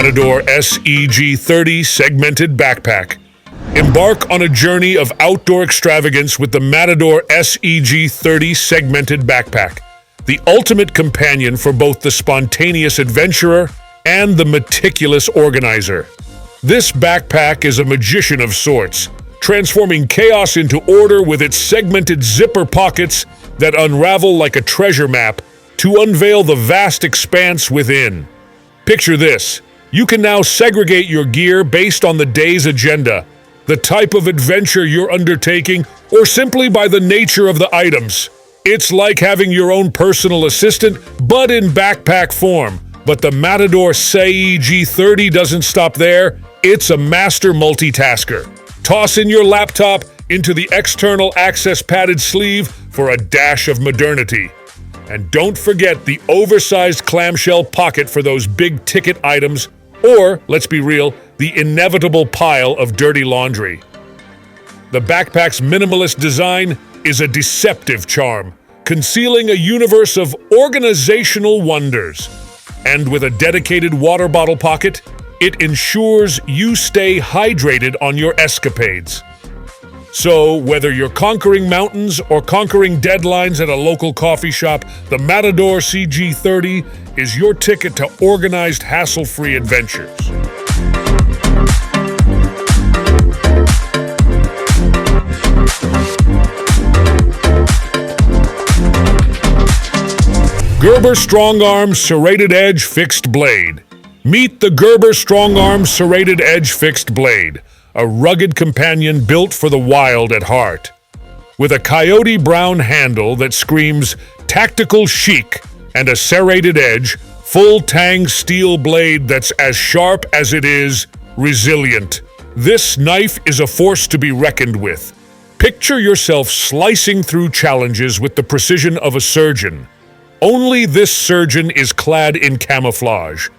Matador SEG-30 Segmented Backpack. Embark on a journey of outdoor extravagance with the Matador SEG-30 Segmented Backpack, the ultimate companion for both the spontaneous adventurer and the meticulous organizer. This backpack is a magician of sorts, transforming chaos into order with its segmented zipper pockets that unravel like a treasure map to unveil the vast expanse within. Picture this. You can now segregate your gear based on the day's agenda, the type of adventure you're undertaking, or simply by the nature of the items. It's like having your own personal assistant, but in backpack form. But the Matador SEG-30 doesn't stop there. It's a master multitasker. Toss in your laptop into the external access padded sleeve for a dash of modernity. And don't forget the oversized clamshell pocket for those big-ticket items, or, let's be real, the inevitable pile of dirty laundry. The backpack's minimalist design is a deceptive charm, concealing a universe of organizational wonders. And with a dedicated water bottle pocket, it ensures you stay hydrated on your escapades. So, whether you're conquering mountains or conquering deadlines at a local coffee shop, the Matador SEG-30 is your ticket to organized, hassle-free adventures. Gerber Strongarm Serrated Edge Fixed Blade. Meet the Gerber Strongarm Serrated Edge Fixed Blade, a rugged companion built for the wild at heart. With a coyote brown handle that screams tactical chic and a serrated edge, full-tang steel blade that's as sharp as it is resilient. This knife is a force to be reckoned with. Picture yourself slicing through challenges with the precision of a surgeon. Only this surgeon is clad in camouflage.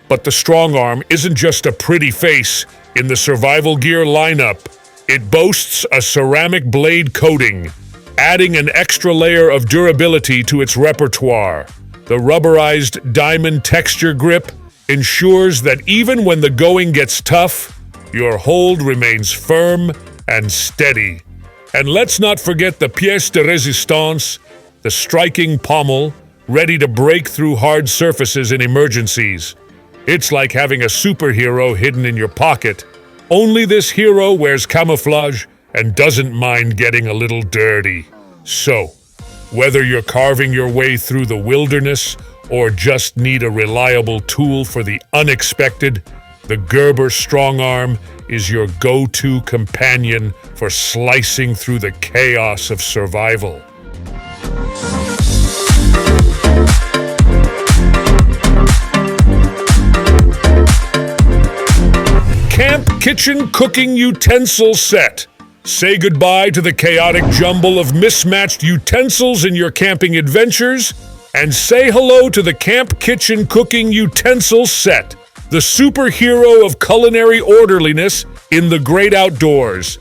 But the Strongarm isn't just a pretty face. In the survival gear lineup, it boasts a ceramic blade coating, adding an extra layer of durability to its repertoire. The rubberized diamond texture grip ensures that even when the going gets tough, your hold remains firm and steady. And let's not forget the pièce de résistance, the striking pommel, ready to break through hard surfaces in emergencies. It's like having a superhero hidden in your pocket. Only this hero wears camouflage and doesn't mind getting a little dirty. So, whether you're carving your way through the wilderness or just need a reliable tool for the unexpected, the Gerber Strongarm is your go-to companion for slicing through the chaos of survival. Camp Kitchen Cooking Utensil Set. Say goodbye to the chaotic jumble of mismatched utensils in your camping adventures, and say hello to the Camp Kitchen Cooking Utensil Set, the superhero of culinary orderliness in the great outdoors.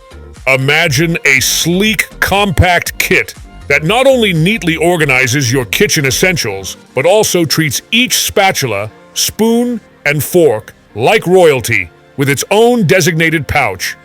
Imagine a sleek, compact kit that not only neatly organizes your kitchen essentials, but also treats each spatula, spoon, and fork like royalty, with its own designated pouch.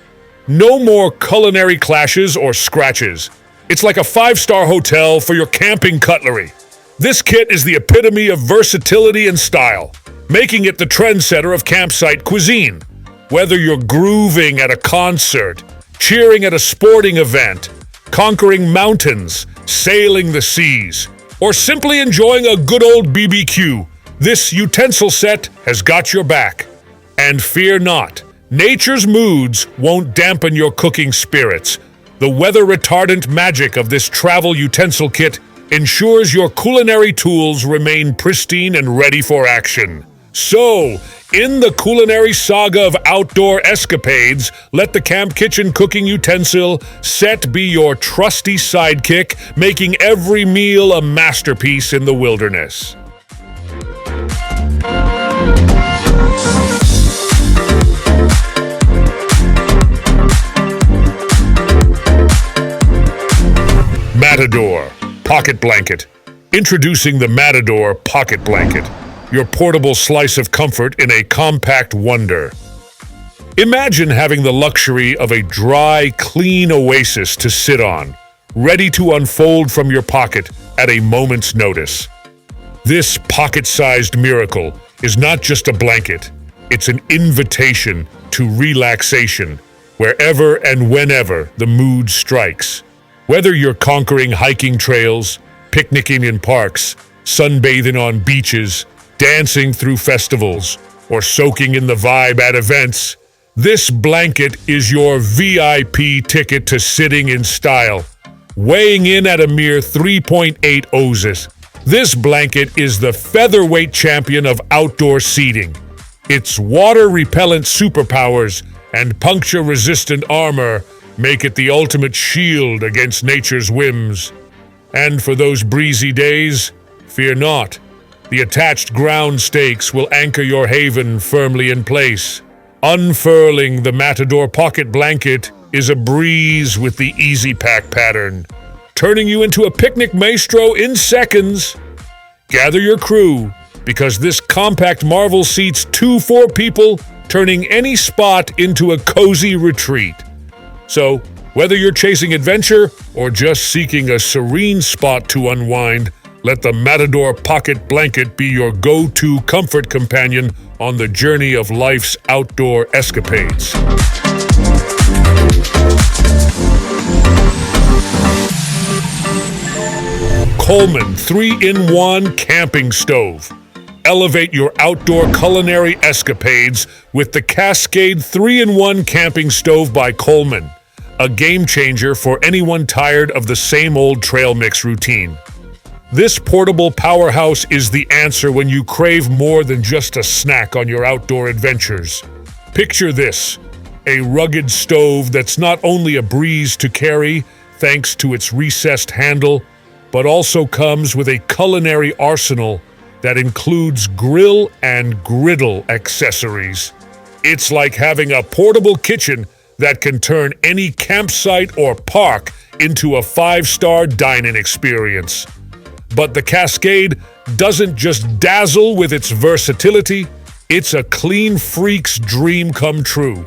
No more culinary clashes or scratches. It's like a 5-star hotel for your camping cutlery. This kit is the epitome of versatility and style, making it the trendsetter of campsite cuisine. Whether you're grooving at a concert, cheering at a sporting event, conquering mountains, sailing the seas, or simply enjoying a good old BBQ, this utensil set has got your back. And fear not, nature's moods won't dampen your cooking spirits. The weather-retardant magic of this travel utensil kit ensures your culinary tools remain pristine and ready for action. So, in the culinary saga of outdoor escapades, let the Camp Kitchen Cooking Utensil Set be your trusty sidekick, making every meal a masterpiece in the wilderness. Matador Pocket Blanket. Introducing the Matador Pocket Blanket. your portable slice of comfort in a compact wonder. Imagine having the luxury of a dry, clean oasis to sit on, ready to unfold from your pocket at a moment's notice. This pocket-sized miracle is not just a blanket, it's an invitation to relaxation, wherever and whenever the mood strikes. Whether you're conquering hiking trails, picnicking in parks, sunbathing on beaches, dancing through festivals, or soaking in the vibe at events, this blanket is your VIP ticket to sitting in style. Weighing in at a mere 3.8 ounces, this blanket is the featherweight champion of outdoor seating. Its water-repellent superpowers and puncture-resistant armor make it the ultimate shield against nature's whims. And for those breezy days, fear not. The attached ground stakes will anchor your haven firmly in place. Unfurling the Matador pocket blanket is a breeze with the Easy Pack pattern, turning you into a picnic maestro in seconds. Gather your crew, because this compact marvel seats 4 people, turning any spot into a cozy retreat. So, whether you're chasing adventure or just seeking a serene spot to unwind, let the Matador pocket blanket be your go-to comfort companion on the journey of life's outdoor escapades. Coleman 3-in-1 Camping Stove. Elevate your outdoor culinary escapades with the Cascade 3-in-1 Camping Stove by Coleman, a game changer for anyone tired of the same old trail mix routine. This portable powerhouse is the answer when you crave more than just a snack on your outdoor adventures. Picture this, a rugged stove that's not only a breeze to carry, thanks to its recessed handle, but also comes with a culinary arsenal that includes grill and griddle accessories. It's like having a portable kitchen that can turn any campsite or park into a 5-star dining experience. But the Cascade doesn't just dazzle with its versatility, it's a clean freak's dream come true.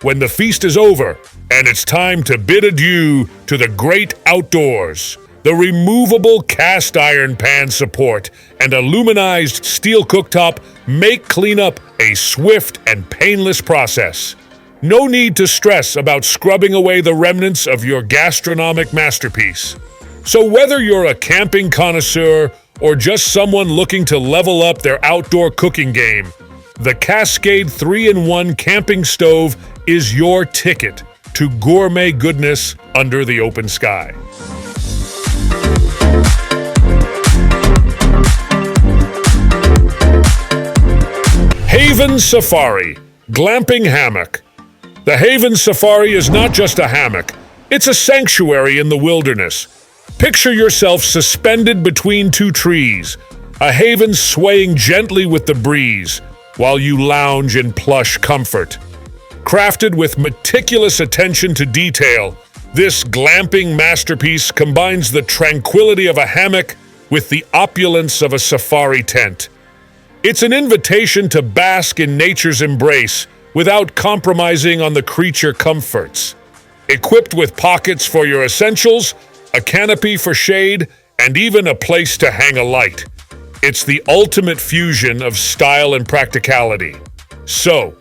When the feast is over and it's time to bid adieu to the great outdoors, the removable cast iron pan support and aluminized steel cooktop make cleanup a swift and painless process. No need to stress about scrubbing away the remnants of your gastronomic masterpiece. So whether you're a camping connoisseur or just someone looking to level up their outdoor cooking game, the Cascade 3-in-1 Camping Stove is your ticket to gourmet goodness under the open sky. Haven Safari Glamping Hammock. The Haven Safari is not just a hammock, it's a sanctuary in the wilderness. Picture yourself suspended between 2 trees, a haven swaying gently with the breeze, while you lounge in plush comfort. Crafted with meticulous attention to detail, this glamping masterpiece combines the tranquility of a hammock with the opulence of a safari tent. It's an invitation to bask in nature's embrace without compromising on the creature comforts. Equipped with pockets for your essentials, a canopy for shade, and even a place to hang a light. It's the ultimate fusion of style and practicality. So,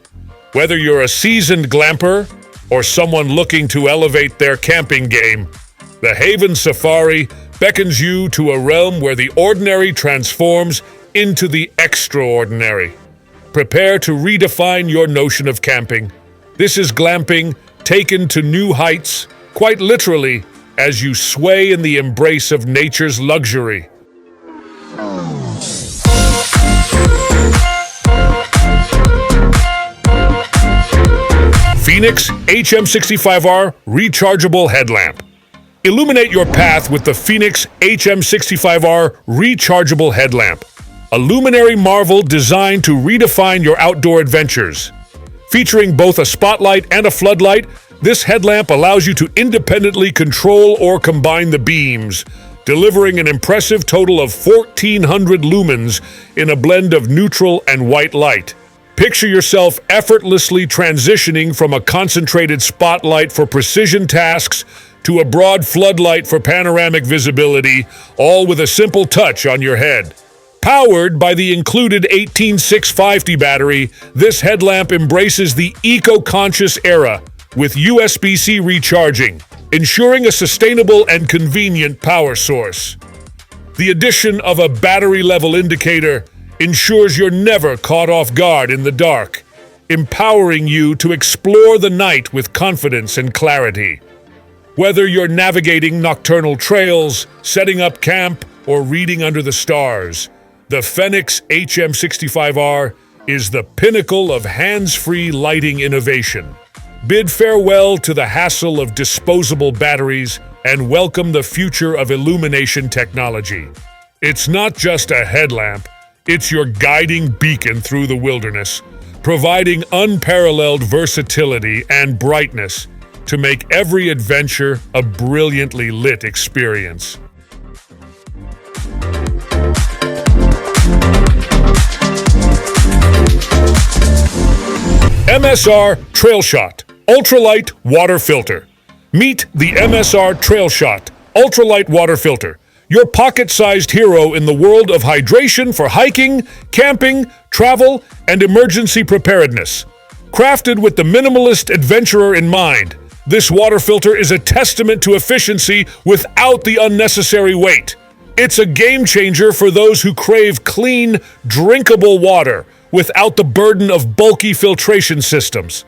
whether you're a seasoned glamper or someone looking to elevate their camping game, the Haven Safari beckons you to a realm where the ordinary transforms into the extraordinary. Prepare to redefine your notion of camping. This is glamping taken to new heights, quite literally, as you sway in the embrace of nature's luxury. Fenix HM65R Rechargeable Headlamp. Illuminate your path with the Fenix HM65R Rechargeable Headlamp, a luminary marvel designed to redefine your outdoor adventures. Featuring both a spotlight and a floodlight, this headlamp allows you to independently control or combine the beams, delivering an impressive total of 1,400 lumens in a blend of neutral and white light. Picture yourself effortlessly transitioning from a concentrated spotlight for precision tasks to a broad floodlight for panoramic visibility, all with a simple touch on your head. Powered by the included 18650 battery, this headlamp embraces the eco-conscious era with USB-C recharging, ensuring a sustainable and convenient power source. The addition of a battery-level indicator ensures you're never caught off guard in the dark, empowering you to explore the night with confidence and clarity. Whether you're navigating nocturnal trails, setting up camp, or reading under the stars, the Fenix HM65R is the pinnacle of hands-free lighting innovation. Bid farewell to the hassle of disposable batteries and welcome the future of illumination technology. It's not just a headlamp, it's your guiding beacon through the wilderness, providing unparalleled versatility and brightness to make every adventure a brilliantly lit experience. MSR TrailShot Ultralight Water Filter. Meet the MSR TrailShot Ultralight Water Filter, your pocket-sized hero in the world of hydration for hiking, camping, travel, and emergency preparedness. Crafted with the minimalist adventurer in mind, this water filter is a testament to efficiency without the unnecessary weight. It's a game changer for those who crave clean, drinkable water without the burden of bulky filtration systems.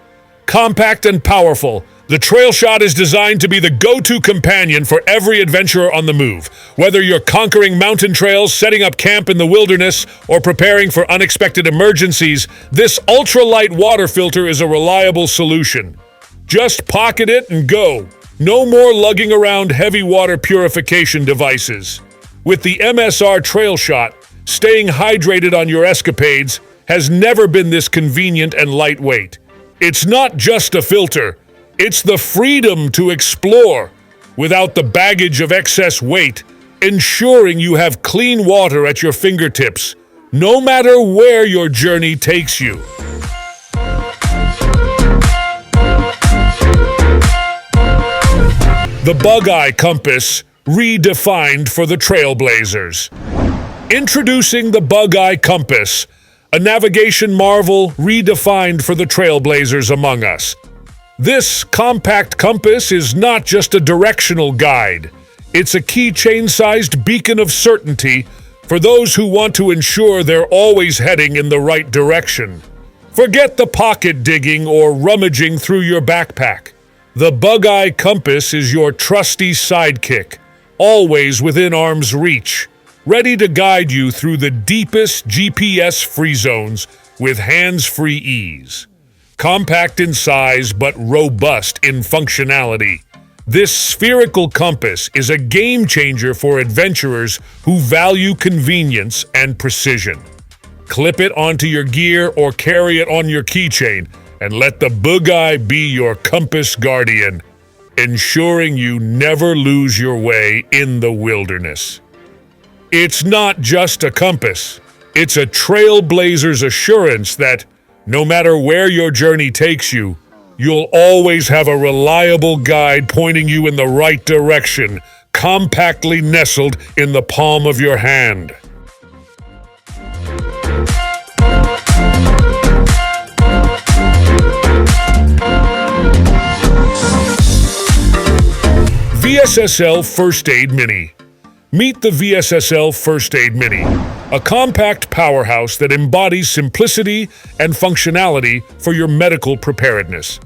Compact and powerful, the TrailShot is designed to be the go-to companion for every adventurer on the move. Whether you're conquering mountain trails, setting up camp in the wilderness, or preparing for unexpected emergencies, this ultralight water filter is a reliable solution. Just pocket it and go. No more lugging around heavy water purification devices. With the MSR TrailShot, staying hydrated on your escapades has never been this convenient and lightweight. It's not just a filter, it's the freedom to explore without the baggage of excess weight, ensuring you have clean water at your fingertips, no matter where your journey takes you. The Bugeye Compass, redefined for the trailblazers. Introducing the Bugeye Compass, a navigation marvel redefined for the trailblazers among us. This compact compass is not just a directional guide. It's a keychain-sized beacon of certainty for those who want to ensure they're always heading in the right direction. Forget the pocket digging or rummaging through your backpack. The Bugeye Compass is your trusty sidekick, always within arm's reach, ready to guide you through the deepest GPS-free zones with hands-free ease. Compact in size but robust in functionality, this spherical compass is a game-changer for adventurers who value convenience and precision. Clip it onto your gear or carry it on your keychain, and let the Bugeye be your compass guardian, ensuring you never lose your way in the wilderness. It's not just a compass, it's a trailblazer's assurance that, no matter where your journey takes you, you'll always have a reliable guide pointing you in the right direction, compactly nestled in the palm of your hand. VSSL First Aid Mini. Meet the VSSL First Aid Mini, a compact powerhouse that embodies simplicity and functionality for your medical preparedness.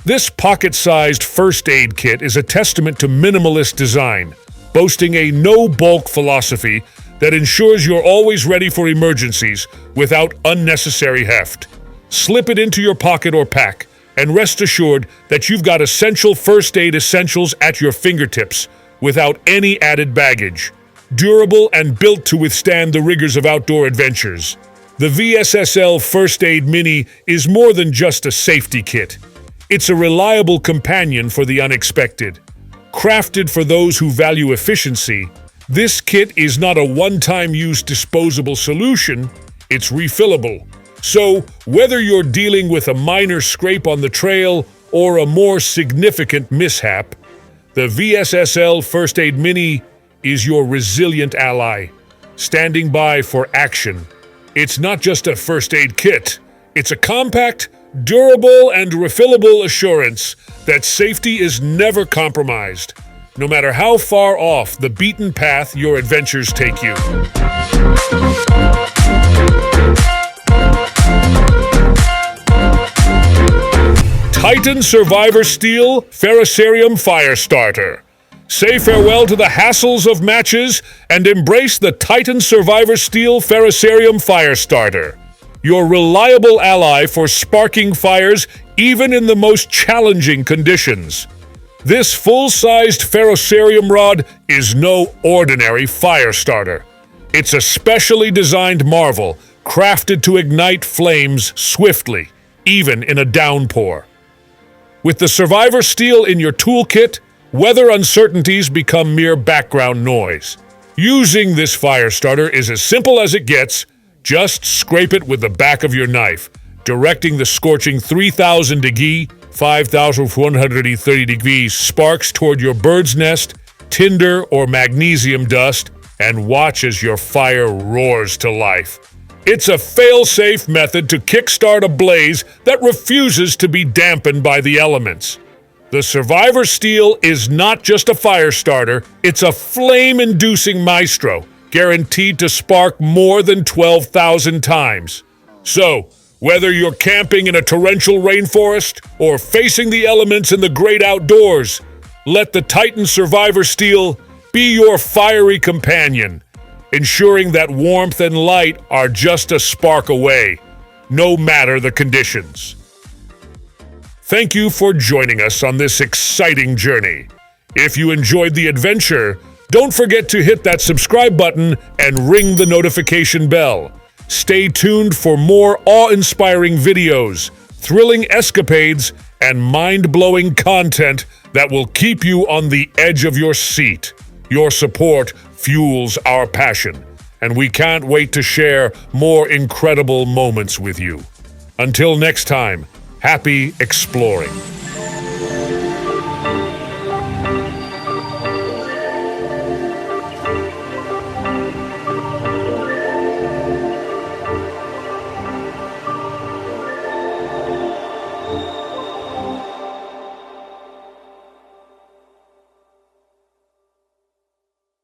This pocket-sized first aid kit is a testament to minimalist design, boasting a no-bulk philosophy that ensures you're always ready for emergencies without unnecessary heft. Slip it into your pocket or pack, and rest assured that you've got essential first aid essentials at your fingertips without any added baggage. Durable and built to withstand the rigors of outdoor adventures, the VSSL First Aid Mini is more than just a safety kit. It's a reliable companion for the unexpected. Crafted for those who value efficiency, This kit is not a one-time use disposable solution, it's refillable. So, whether you're dealing with a minor scrape on the trail or a more significant mishap, the VSSL First Aid Mini is your resilient ally, standing by for action. It's not just a first aid kit, it's a compact, durable, and refillable assurance that safety is never compromised, no matter how far off the beaten path your adventures take you. Titan SurvivorSteel Ferrocerium Firestarter. Say farewell to the hassles of matches and embrace the Titan SurvivorSteel Ferrocerium Firestarter, your reliable ally for sparking fires even in the most challenging conditions. This full-sized Ferrocerium rod is no ordinary fire starter. It's a specially designed marvel, crafted to ignite flames swiftly, even in a downpour. With the SurvivorSteel in your toolkit, weather uncertainties become mere background noise. Using this fire starter is as simple as it gets. Just scrape it with the back of your knife, directing the scorching 3,000 degree, 5,130 degrees sparks toward your bird's nest, tinder, or magnesium dust, and watch as your fire roars to life. It's a fail-safe method to kickstart a blaze that refuses to be dampened by the elements. The SurvivorSteel is not just a fire starter, it's a flame-inducing maestro, guaranteed to spark more than 12,000 times. So, whether you're camping in a torrential rainforest or facing the elements in the great outdoors, let the Titan SurvivorSteel be your fiery companion, ensuring that warmth and light are just a spark away, no matter the conditions. Thank you for joining us on this exciting journey. If you enjoyed the adventure, don't forget to hit that subscribe button and ring the notification bell. Stay tuned for more awe-inspiring videos, thrilling escapades, and mind-blowing content that will keep you on the edge of your seat. Your support fuels our passion, and we can't wait to share more incredible moments with you. Until next time, happy exploring.